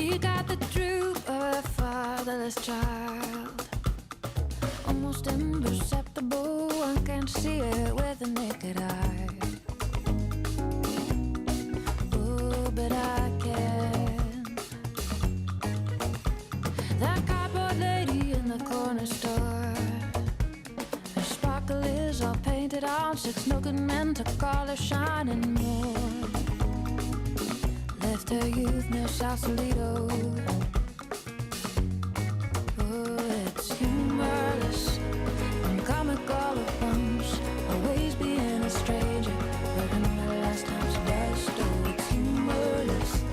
She got the droop of a fatherless child, almost imperceptible, one can't see it with the naked eye. Oh, but I can. That cardboard lady in the corner store, her sparkle is all painted on, 6 no good men to call her shining more. Left her youth near Sausalito. Oh, it's humorless and comical at once, always being a stranger, but in the last time's best. Oh, it's humorless.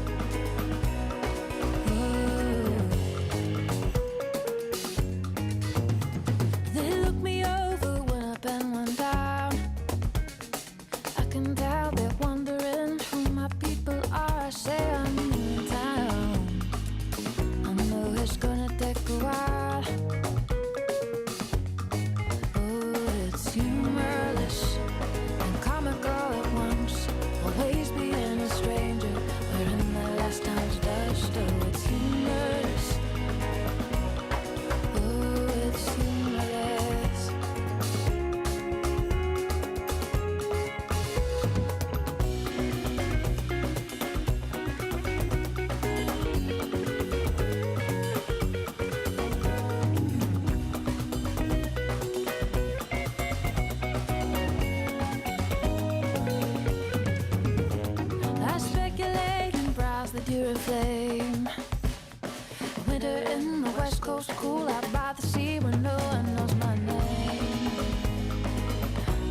Oh. They look me over when up and one down. I can tell they're wondering who my people are. I say I'm in town. I know it's gonna take a while. Oh, it's humorless and comical at once, always being a stranger, but in the last time's dust. Oh, it's humorless. Oh, it's humorless. I speculate and browse the Duraflame. Winter in the West Coast cool, out by the sea where no one knows my name.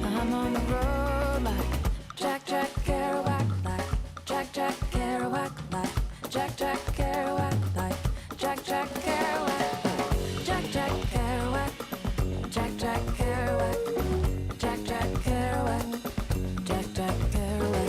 I'm on the road like Jack Kerouac, like Jack Kerouac, like Jack Kerouac, like Jack Kerouac, like Jack Kerouac, Jack Kerouac, Jack Kerouac, Jack Kerouac.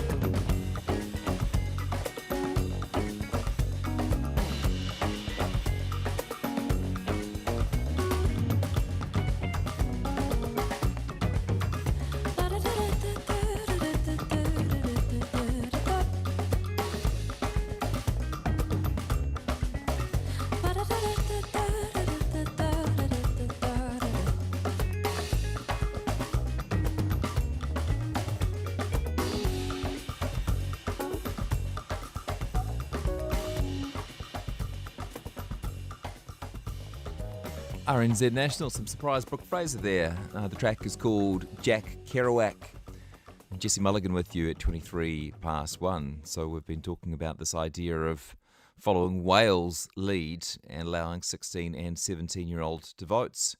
RNZ National, some surprise Brooke Fraser there. The track is called Jack Kerouac. Jesse Mulligan with you at 23 past 1. So we've been talking about this idea of following Wales' lead and allowing 16 and 17-year-olds to vote.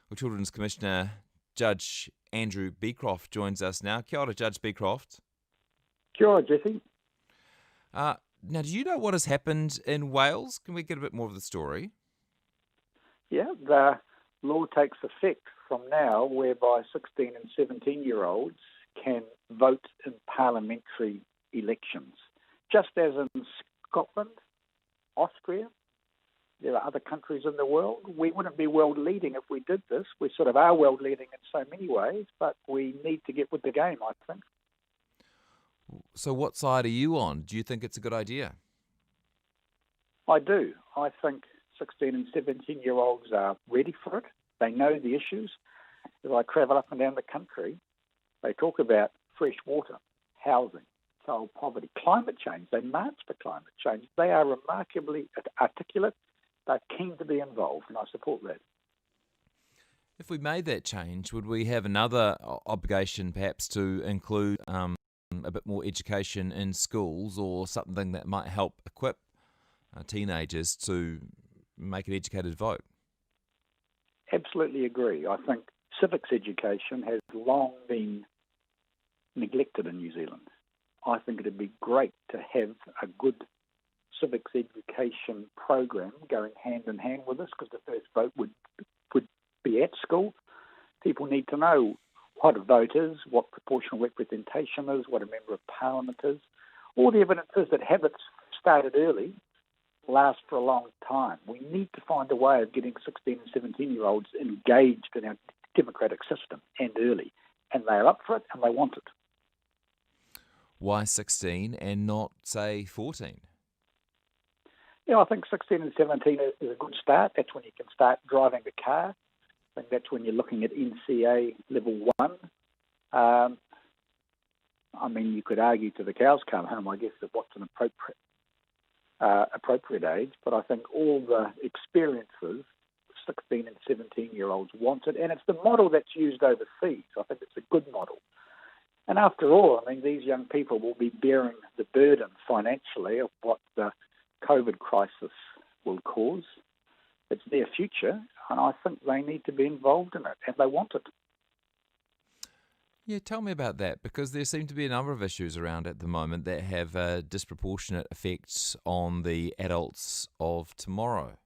Well, Children's Commissioner Judge Andrew Beecroft joins us now. Kia ora, Judge Beecroft. Kia ora, Jesse. Now, do you know what has happened in Wales? Can we get a bit more of the story? Yeah, the law takes effect from now whereby 16 and 17-year-olds can vote in parliamentary elections. Just as in Scotland, Austria, there are other countries in the world. We wouldn't be world leading if we did this. We sort of are world leading in so many ways, but we need to get with the game, I think. So what side are you on? Do you think it's a good idea? I do. I think 16 and 17-year-olds are ready for it. They know the issues. As I travel up and down the country, they talk about fresh water, housing, child poverty, climate change. They march for climate change. They are remarkably articulate. They're keen to be involved, and I support that. If we made that change, would we have another obligation perhaps to include a bit more education in schools, or something that might help equip teenagers to make an educated vote? Absolutely agree. I think civics education has long been neglected in New Zealand. I think it'd be great to have a good civics education program going hand in hand with this, because the first vote would be at school. People need to know what a vote is, what proportional representation is, what a member of parliament is. All the evidence is that habits started early last for a long time. We need to find a way of getting 16 and 17-year-olds engaged in our democratic system, and early. And they're up for it and they want it. Why 16 and not, say, 14? Yeah, I think 16 and 17 is a good start. That's when you can start driving the car. I think that's when you're looking at NCA level 1. I mean, you could argue to the cows come home, I guess, of what's an appropriate age. But I think all the experiences 16 and 17-year-olds want it, and it's the model that's used overseas. I think it's a good model. And after all, I mean, these young people will be bearing the burden financially of what the COVID crisis will cause. It's their future, and I think they need to be involved in it, and they want it. Yeah, tell me about that, because there seem to be a number of issues around at the moment that have disproportionate effects on the adults of tomorrow.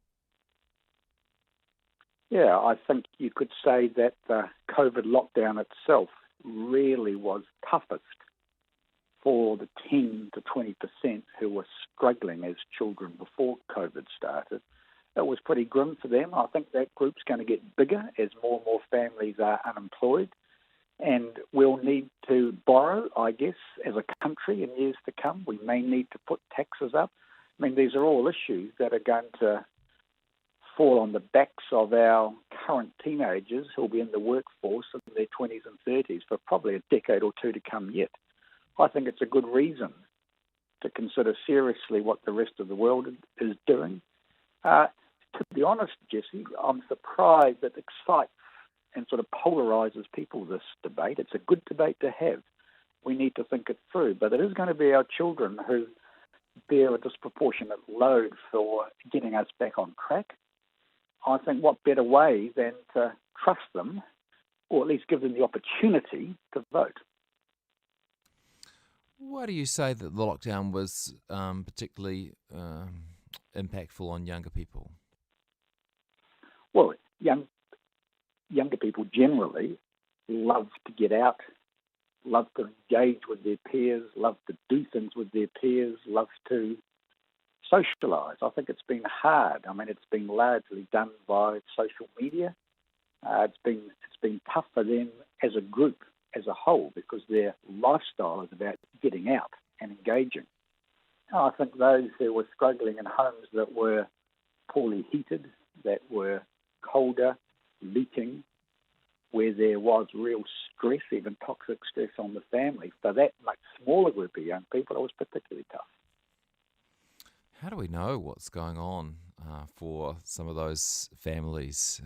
Yeah, I think you could say that the COVID lockdown itself really was toughest for the 10 to 20% who were struggling as children before COVID started. It was pretty grim for them. I think that group's going to get bigger as more and more families are unemployed. And we'll need to borrow, I guess, as a country in years to come. We may need to put taxes up. I mean, these are all issues that are going to fall on the backs of our current teenagers who will be in the workforce in their 20s and 30s for probably a decade or two to come yet. I think it's a good reason to consider seriously what the rest of the world is doing. To be honest, Jesse, I'm surprised that excites and sort of polarises people, this debate. It's a good debate to have. We need to think it through, but it is going to be our children who bear a disproportionate load for getting us back on track. I think what better way than to trust them, or at least give them the opportunity to vote. Why do you say that the lockdown was particularly impactful on younger people? Well, younger people generally love to get out, love to engage with their peers, love to do things with their peers, love to socialise. I think it's been hard. I mean, it's been largely done by social media. It's been tough for them as a group, as a whole, because their lifestyle is about getting out and engaging. I think those who were struggling in homes that were poorly heated, that were colder, leaking, where there was real stress, even toxic stress on the family, for that much smaller group of young people, it was particularly tough. How do we know what's going on for some of those families?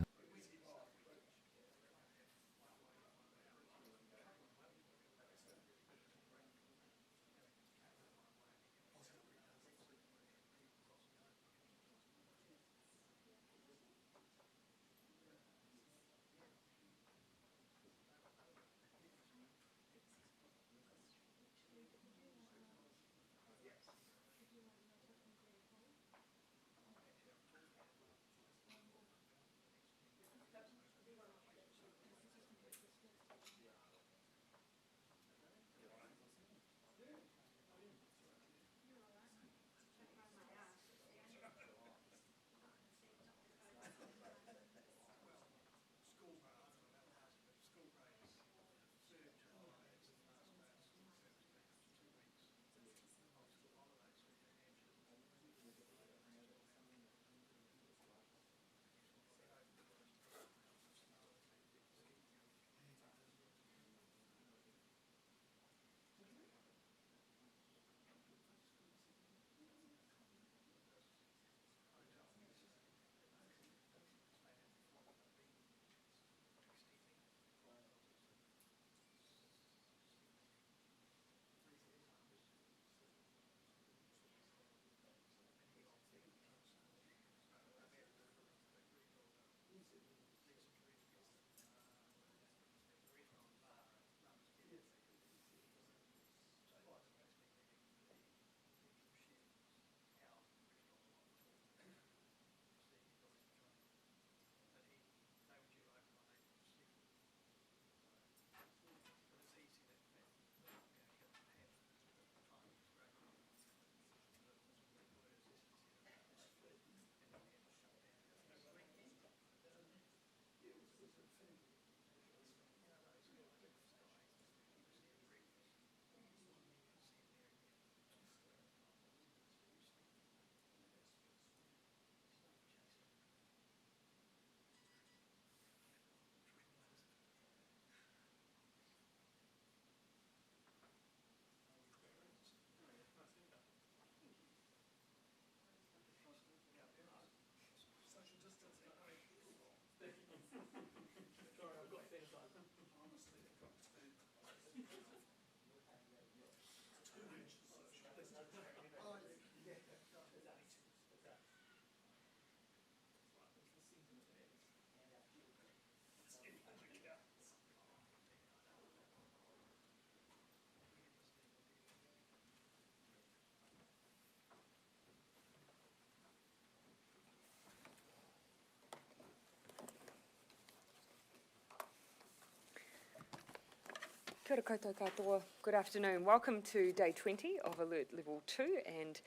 Kia ora koutou katoa. Good afternoon. Welcome to day 20 of Alert Level 2 and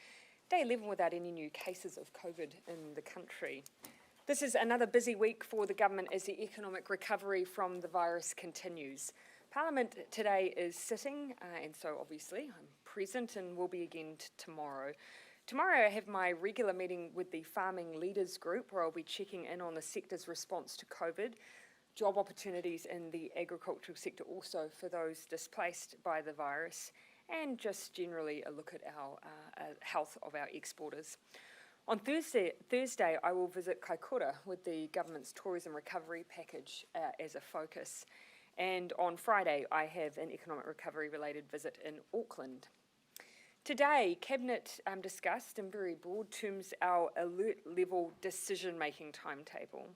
day 11 without any new cases of COVID in the country. This is another busy week for the government as the economic recovery from the virus continues. Parliament today is sitting and so obviously I'm present and will be again tomorrow. Tomorrow I have my regular meeting with the Farming Leaders Group where I'll be checking in on the sector's response to COVID, job opportunities in the agricultural sector also for those displaced by the virus, and just generally a look at our health of our exporters. On Thursday, I will visit Kaikoura with the government's tourism recovery package as a focus. And on Friday, I have an economic recovery related visit in Auckland. Today, Cabinet discussed in very broad terms our alert level decision-making timetable.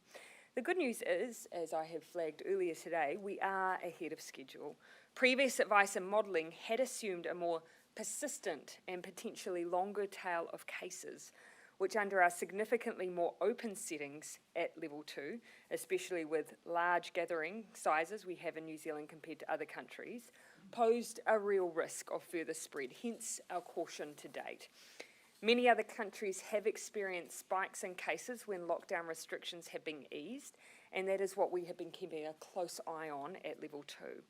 The good news is, as I have flagged earlier today, we are ahead of schedule. Previous advice and modelling had assumed a more persistent and potentially longer tail of cases, which under our significantly more open settings at level 2, especially with large gathering sizes we have in New Zealand compared to other countries, posed a real risk of further spread, hence our caution to date. Many other countries have experienced spikes in cases when lockdown restrictions have been eased, and that is what we have been keeping a close eye on at level 2.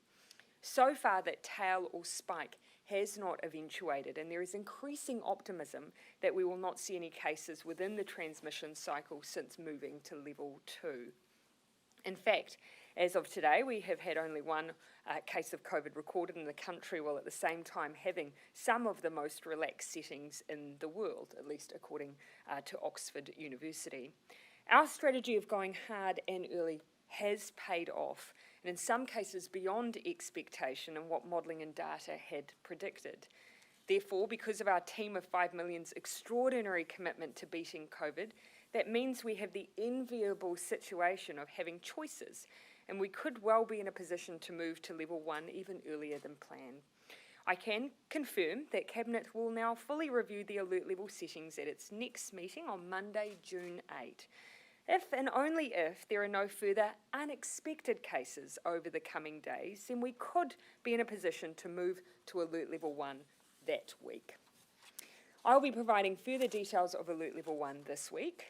So far, that tail or spike has not eventuated, and there is increasing optimism that we will not see any cases within the transmission cycle since moving to level 2. In fact, as of today, we have had only one case of COVID recorded in the country, while at the same time having some of the most relaxed settings in the world, at least according to Oxford University. Our strategy of going hard and early has paid off, and in some cases beyond expectation and what modelling and data had predicted. Therefore, because of our team of 5 million's extraordinary commitment to beating COVID, that means we have the enviable situation of having choices, and we could well be in a position to move to level 1 even earlier than planned. I can confirm that Cabinet will now fully review the alert level settings at its next meeting on Monday, June 8. If and only if there are no further unexpected cases over the coming days, then we could be in a position to move to alert level 1 that week. I'll be providing further details of alert level 1 this week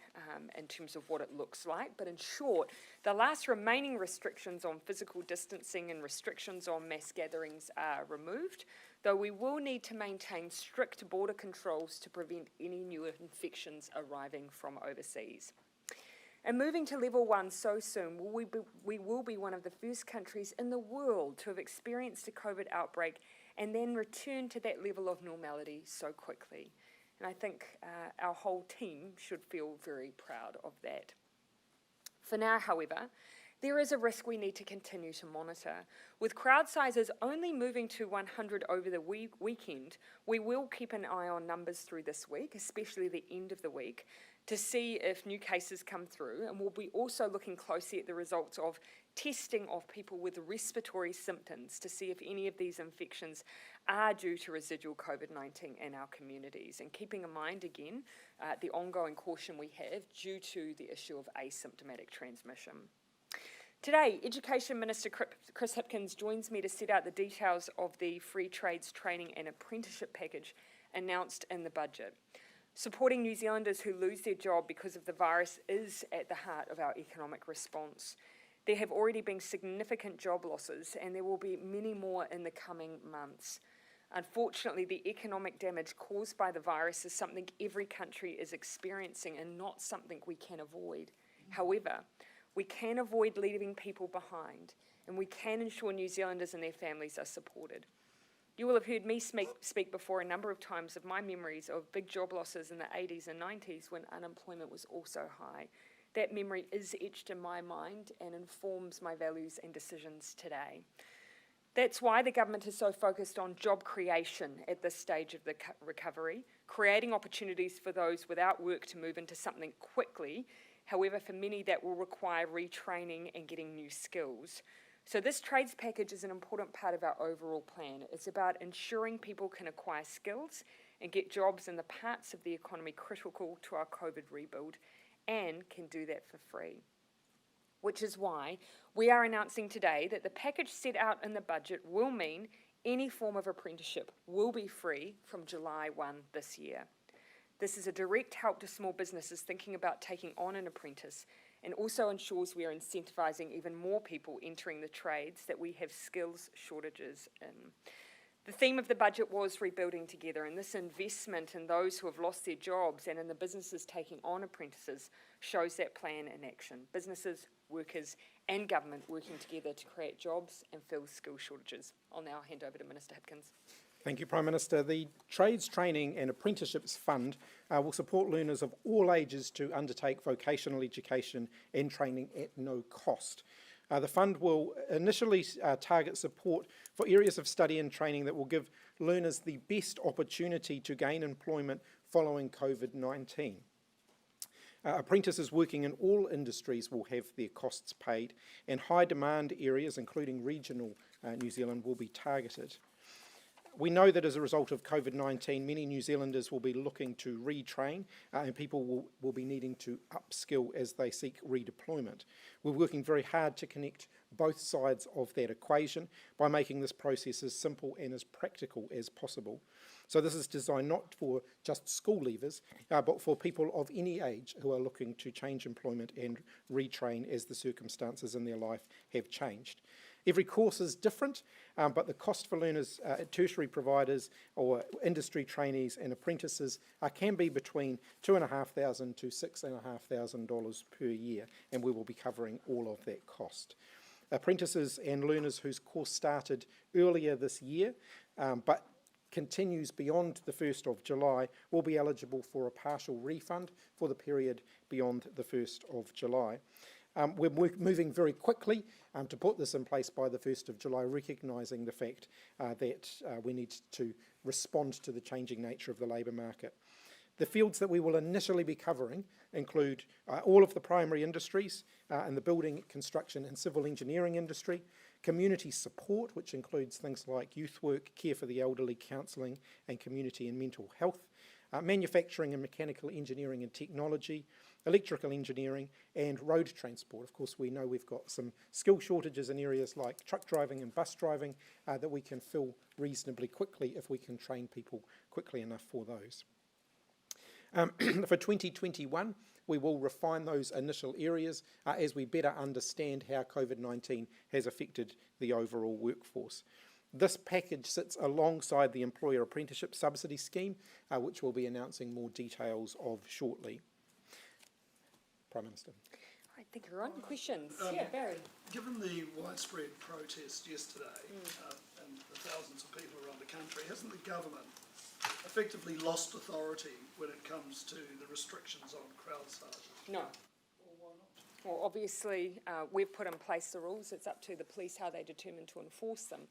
in terms of what it looks like, but in short, the last remaining restrictions on physical distancing and restrictions on mass gatherings are removed, though we will need to maintain strict border controls to prevent any new infections arriving from overseas. And moving to level 1 so soon, we will be one of the first countries in the world to have experienced a COVID outbreak and then return to that level of normality so quickly. And I think our whole team should feel very proud of that. For now, however, there is a risk we need to continue to monitor. With crowd sizes only moving to 100 over the weekend, we will keep an eye on numbers through this week, especially the end of the week, to see if new cases come through, and we'll be also looking closely at the results of testing of people with respiratory symptoms to see if any of these infections are due to residual COVID-19 in our communities, and keeping in mind again the ongoing caution we have due to the issue of asymptomatic transmission. Today, Education Minister Chris Hipkins joins me to set out the details of the free trades training and apprenticeship package announced in the budget. Supporting New Zealanders who lose their job because of the virus is at the heart of our economic response. There have already been significant job losses, and there will be many more in the coming months. Unfortunately, the economic damage caused by the virus is something every country is experiencing and not something we can avoid. However, we can avoid leaving people behind, and we can ensure New Zealanders and their families are supported. You will have heard me speak before a number of times of my memories of big job losses in the 80s and 90s when unemployment was also high. That memory is etched in my mind and informs my values and decisions today. That's why the government is so focused on job creation at this stage of the recovery, creating opportunities for those without work to move into something quickly. However, for many that will require retraining and getting new skills. So this trades package is an important part of our overall plan. It's about ensuring people can acquire skills and get jobs in the parts of the economy critical to our COVID rebuild, and can do that for free. which is why we are announcing today that the package set out in the budget will mean any form of apprenticeship will be free from July 1 this year. This is a direct help to small businesses thinking about taking on an apprentice, and also ensures we are incentivising even more people entering the trades that we have skills shortages in. The theme of the budget was rebuilding together, and this investment in those who have lost their jobs and in the businesses taking on apprentices shows that plan in action. Businesses, workers and government working together to create jobs and fill skill shortages. I'll now hand over to Minister Hipkins. Thank you, Prime Minister. The Trades Training and Apprenticeships Fund will support learners of all ages to undertake vocational education and training at no cost. The fund will initially target support for areas of study and training that will give learners the best opportunity to gain employment following COVID-19. Apprentices working in all industries will have their costs paid, and high demand areas, including regional New Zealand, will be targeted. We know that as a result of COVID-19, many New Zealanders will be looking to retrain and people will be needing to upskill as they seek redeployment. We're working very hard to connect both sides of that equation by making this process as simple and as practical as possible. So this is designed not for just school leavers, but for people of any age who are looking to change employment and retrain as the circumstances in their life have changed. Every course is different, but the cost for learners at tertiary providers or industry trainees and apprentices can be between $2,500 to $6,500 per year, and we will be covering all of that cost. Apprentices and learners whose course started earlier this year, but continues beyond the 1st of July, will be eligible for a partial refund for the period beyond the 1st of July. We're moving very quickly to put this in place by the 1st of July, recognising the fact that we need to respond to the changing nature of the labour market. The fields that we will initially be covering include all of the primary industries and the building, construction and civil engineering industry, community support, which includes things like youth work, care for the elderly, counselling and community and mental health, manufacturing and mechanical engineering and technology, electrical engineering and road transport. Of course, we know we've got some skill shortages in areas like truck driving and bus driving that we can fill reasonably quickly if we can train people quickly enough for those. For 2021, we will refine those initial areas as we better understand how COVID-19 has affected the overall workforce. This package sits alongside the Employer Apprenticeship Subsidy Scheme, which we'll be announcing more details of shortly. Prime Minister. All right, thank you, Ron. Questions? Yeah, Barry. Given the widespread protest yesterday and the thousands of people around the country, hasn't the government effectively lost authority when it comes to the restrictions on crowd sizes? No. Or why not? Well, obviously, we've put in place the rules. It's up to the police how they determine to enforce them.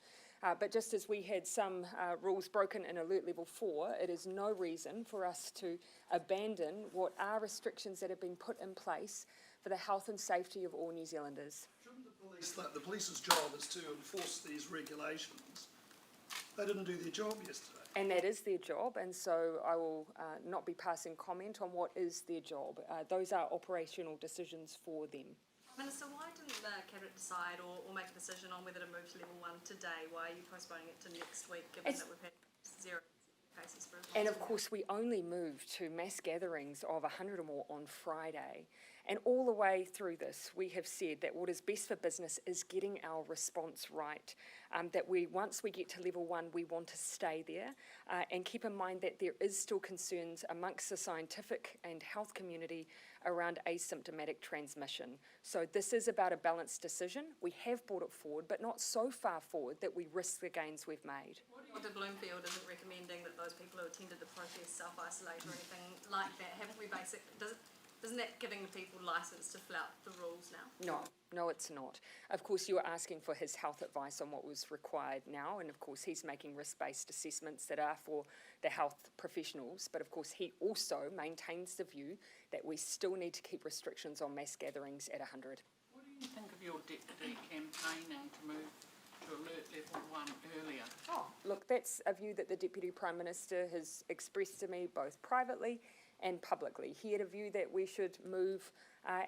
But just as we had some rules broken in Alert Level 4, it is no reason for us to abandon what are restrictions that have been put in place for the health and safety of all New Zealanders. Shouldn't the police's job is to enforce these regulations? They didn't do their job yesterday. And that is their job, and so I will not be passing comment on what is their job. Those are operational decisions for them. Minister, why didn't the Cabinet decide or make a decision on whether to move to level 1 today? Why are you postponing it to next week, given that we've had 0 cases for And of course, we only moved to mass gatherings of 100 or more on Friday. And all the way through this, we have said that what is best for business is getting our response right. That once we get to level 1, we want to stay there. And keep in mind that there is still concerns amongst the scientific and health community around asymptomatic transmission. So this is about a balanced decision. We have brought it forward, but not so far forward that we risk the gains we've made. Dr. Bloomfield isn't recommending that those people who attended the protest self-isolate or anything like that. Haven't we isn't that giving the people licence to flout the rules now? No, it's not. Of course, you were asking for his health advice on what was required now, and of course he's making risk-based assessments that are for the health professionals, but of course he also maintains the view that we still need to keep restrictions on mass gatherings at 100. What do you think of your deputy campaigning to move to Alert Level 1 earlier? Oh, look, that's a view that the Deputy Prime Minister has expressed to me both privately and publicly. He had a view that we should move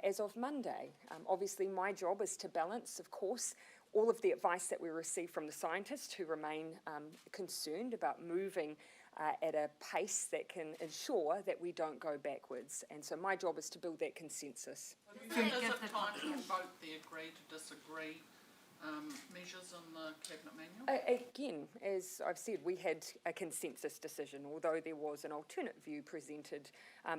as of Monday. Obviously, my job is to balance, of course, all of the advice that we receive from the scientists who remain concerned about moving at a pace that can ensure that we don't go backwards. And so my job is to build that consensus. Is it time to invoke the agree to disagree measures in the Cabinet Manual? Again, as I've said, we had a consensus decision, although there was an alternate view presented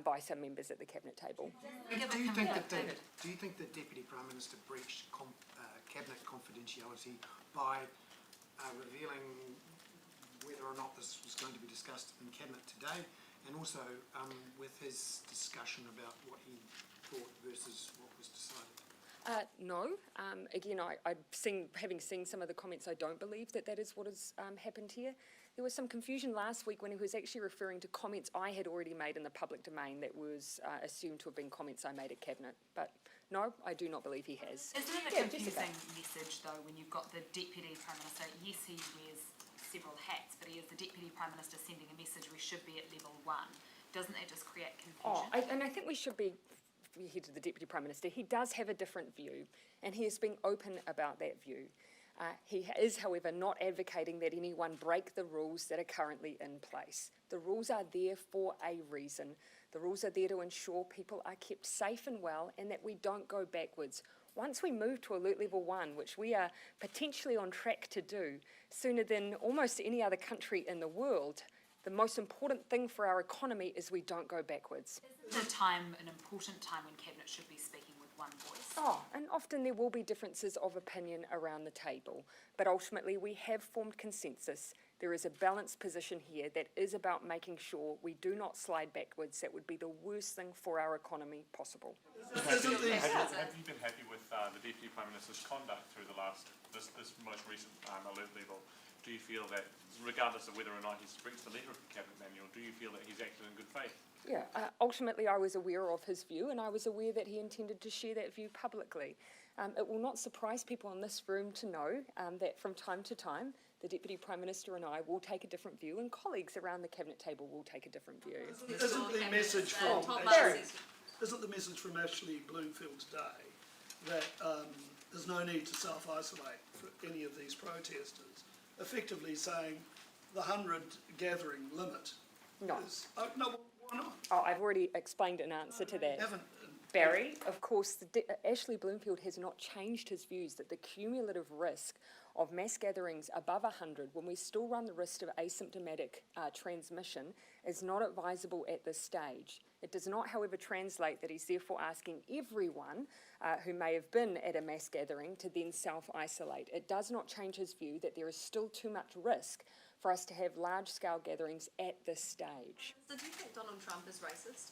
by some members at the Cabinet table. Do you think that Deputy Prime Minister breached Cabinet confidentiality by revealing whether or not this was going to be discussed in Cabinet today, and also with his discussion about what he thought versus what was decided? No. Again, having seen some of the comments, I don't believe that is what has happened here. There was some confusion last week when he was actually referring to comments I had already made in the public domain that was assumed to have been comments I made at Cabinet. But no, I do not believe he has. Isn't it a confusing message, though, when you've got the Deputy Prime Minister? Yes, he wears several hats, but he is the Deputy Prime Minister sending a message we should be at level 1. Doesn't that just create confusion? And I think we should be here to the Deputy Prime Minister. He does have a different view, and he has been open about that view. He is, however, not advocating that anyone break the rules that are currently in place. The rules are there for a reason. The rules are there to ensure people are kept safe and well, and that we don't go backwards. Once we move to alert level 1, which we are potentially on track to do sooner than almost any other country in the world, the most important thing for our economy is we don't go backwards. Isn't an important time when Cabinet should be speaking with one voice? And often there will be differences of opinion around the table, but ultimately we have formed consensus. There is a balanced position here that is about making sure we do not slide backwards. That would be the worst thing for our economy possible. Have you been happy with the Deputy Prime Minister's conduct through this most recent alert level? Do you feel that, regardless of whether or not he's breached the letter of the Cabinet Manual, do you feel that he's acted in good faith? Yeah, ultimately I was aware of his view, and I was aware that he intended to share that view publicly. It will not surprise people in this room to know that from time to time the Deputy Prime Minister and I will take a different view, and colleagues around the Cabinet table will take a different view. Isn't the message from Ashley Bloomfield today that there's no need to self-isolate for any of these protesters, effectively saying the 100 gathering limit is... no, why not? I've already explained an answer to that. Barry, of course, Ashley Bloomfield has not changed his views that the cumulative risk of mass gatherings above 100, when we still run the risk of asymptomatic transmission, is not advisable at this stage. It does not, however, translate that he's therefore asking everyone who may have been at a mass gathering to then self-isolate. It does not change his view that there is still too much risk for us to have large-scale gatherings at this stage. So do you think Donald Trump is racist?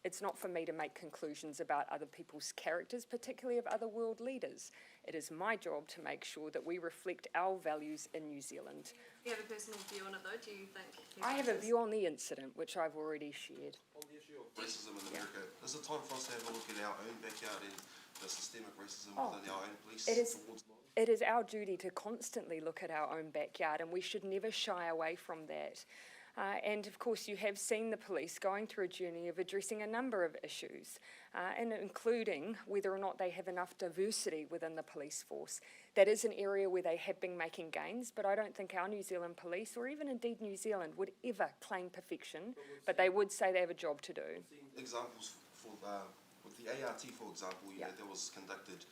It's not for me to make conclusions about other people's characters, particularly of other world leaders. It is my job to make sure that we reflect our values in New Zealand. Do you have a personal view on it, though? Do you think he's I have a racist? view on the incident, which I've already shared. On the issue of racism in America, is it time for us to have a look at our own backyard and the systemic racism within our own police towards non? It is our duty to constantly look at our own backyard, and we should never shy away from that. And of course you have seen the police going through a journey of addressing a number of issues, and including whether or not they have enough diversity within the police force. That is an area where they have been making gains, but I don't think our New Zealand police, or even indeed New Zealand, would ever claim perfection, but they would say they have a job to do. Examples for with the ART, for example, that was conducted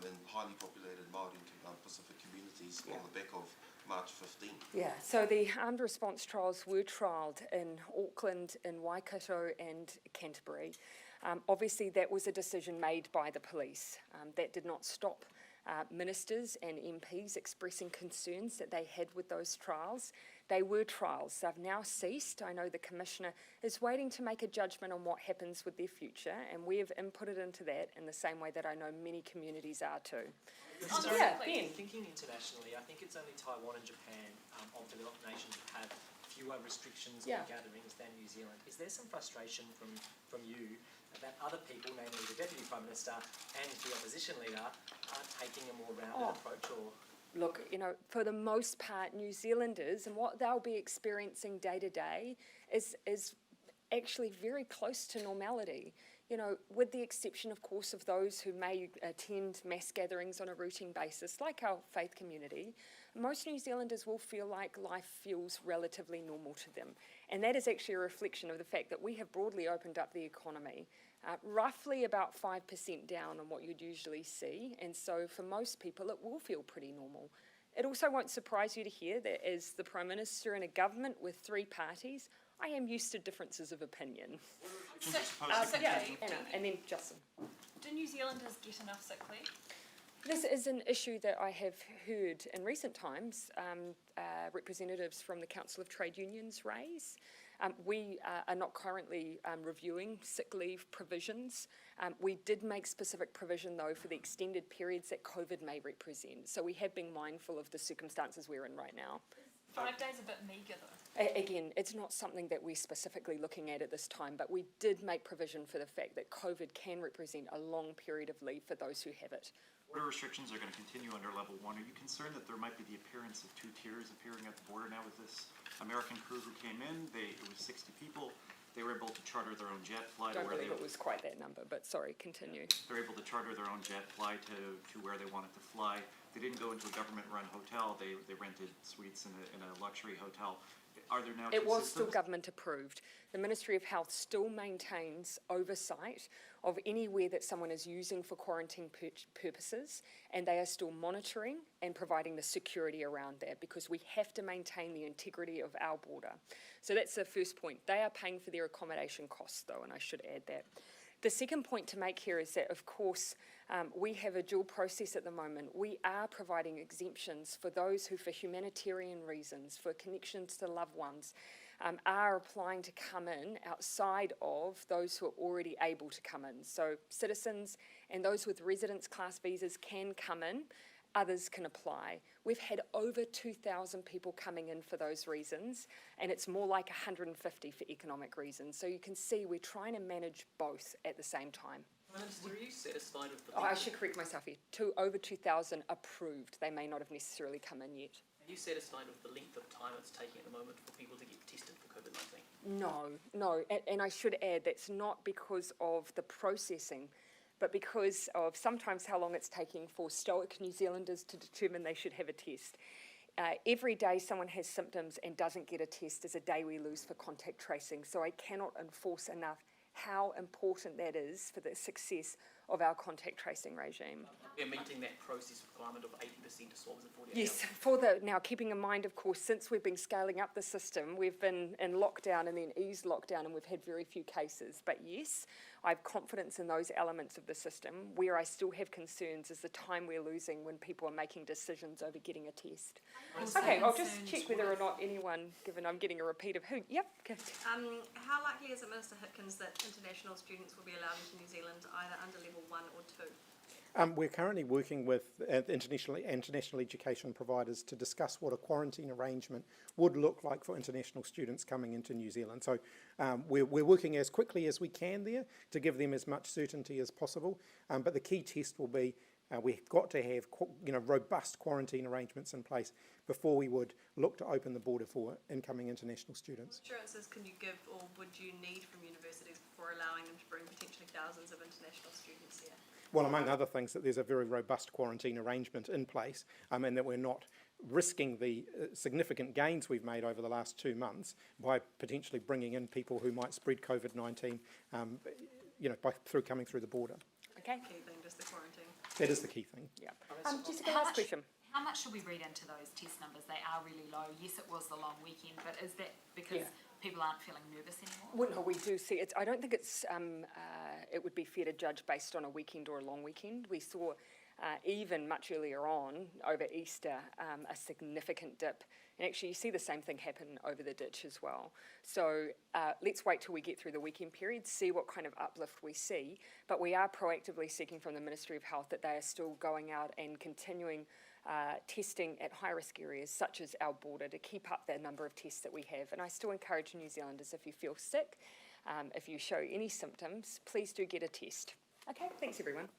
in highly populated Māori Pacific communities on the back of March 15. Yeah, so the armed response trials were trialled in Auckland, in Waikato and Canterbury. Obviously that was a decision made by the police. That did not stop ministers and MPs expressing concerns that they had with those trials. They were trials. They've now ceased. I know the Commissioner is waiting to make a judgment on what happens with their future, and we have inputted into that in the same way that I know many communities are too. Thinking internationally, I think it's only Taiwan and Japan of developed nations that have fewer restrictions on gatherings than New Zealand. Is there some frustration from you that other people, namely the Deputy Prime Minister and the opposition leader, are taking a more rounded approach? Or look, you know, for the most part, New Zealanders, and what they'll be experiencing day to day is actually very close to normality. You know, with the exception, of course, of those who may attend mass gatherings on a routine basis, like our faith community, most New Zealanders will feel like life feels relatively normal to them. And that is actually a reflection of the fact that we have broadly opened up the economy, roughly about 5% down on what you'd usually see. And so for most people, it will feel pretty normal. It also won't surprise you to hear that as the Prime Minister in a government with 3 parties, I am used to differences of opinion. Anna, and then Justin. Do New Zealanders get enough sick leave? This is an issue that I have heard in recent times representatives from the Council of Trade Unions raise. We are not currently reviewing sick leave provisions. We did make specific provision, though, for the extended periods that COVID may represent. So we have been mindful of the circumstances we're in right now. 5 days a bit meagre, though. Again, it's not something that we're specifically looking at this time, but we did make provision for the fact that COVID can represent a long period of leave for those who have it. Border restrictions are going to continue under level 1. Are you concerned that there might be the appearance of 2 tiers appearing at the border now with this American crew who came in? It was 60 people. They were able to charter their own jet, fly to Don't where believe they... it was quite that number, but sorry, continue. They're able to charter their own jet, fly to where they wanted to fly. They didn't go into a government-run hotel. They rented suites in a luxury hotel. Are there now It was systems? still government approved. The Ministry of Health still maintains oversight of anywhere that someone is using for quarantine purposes, and they are still monitoring and providing the security around that because we have to maintain the integrity of our border. So that's the first point. They are paying for their accommodation costs, though, and I should add that. The second point to make here is that, of course, we have a dual process at the moment. We are providing exemptions for those who, for humanitarian reasons, for connections to loved ones, are applying to come in outside of those who are already able to come in. So citizens and those with residence class visas can come in. Others can apply. We've had over 2,000 people coming in for those reasons, and it's more like 150 for economic reasons. So you can see we're trying to manage both at the same time. Minister, are you satisfied with the... I should correct myself here. Over 2,000 approved. They may not have necessarily come in yet. Are you satisfied with the length of time it's taking at the moment for people to get tested for COVID-19? No. And I should add, that's not because of the processing, but because of sometimes how long it's taking for stoic New Zealanders to determine they should have a test. Every day someone has symptoms and doesn't get a test is a day we lose for contact tracing. So I cannot enforce enough how important that is for the success of our contact tracing regime. We're meeting that process requirement of 80% of swabs in 48 Yes, now keeping in mind, of course, since we've been scaling up the system, we've been in lockdown and then eased lockdown and we've had very few cases. But yes, I have confidence in those elements of the system. Where I still have concerns is the time we're losing when people are making decisions over getting a test. Okay, I'll just check whether or not anyone, given I'm getting a repeat of who. Yep. How likely is it, Minister Hitkins, that international students will be allowed into New Zealand either under level 1 or 2? We're currently working with international education providers to discuss what a quarantine arrangement would look like for international students coming into New Zealand. So we're working as quickly as we can there to give them as much certainty as possible. But the key test will be we've got to have robust quarantine arrangements in place before we would look to open the border for incoming international students. What assurances can you give or would you need from universities before allowing them to bring potentially thousands of international students here? Well, among other things, that there's a very robust quarantine arrangement in place and that we're not risking the significant gains we've made over the last 2 months by potentially bringing in people who might spread COVID-19 through coming through the border. Okay. Key thing, just the quarantine. That is the key thing. Yeah. Jessica, last question. How much should we read into those test numbers? They are really low. Yes, it was the long weekend, but is that because people aren't feeling nervous anymore? Well, no, we do see it. I don't think it's it would be fair to judge based on a weekend or a long weekend. We saw even much earlier on over Easter a significant dip, and actually you see the same thing happen over the ditch as well. So let's wait till we get through the weekend period, see what kind of uplift we see, but we are proactively seeking from the Ministry of Health that they are still going out and continuing testing at high-risk areas such as our border to keep up the number of tests that we have. And I still encourage New Zealanders, if you feel sick, if you show any symptoms, please do get a test. Okay, thanks everyone.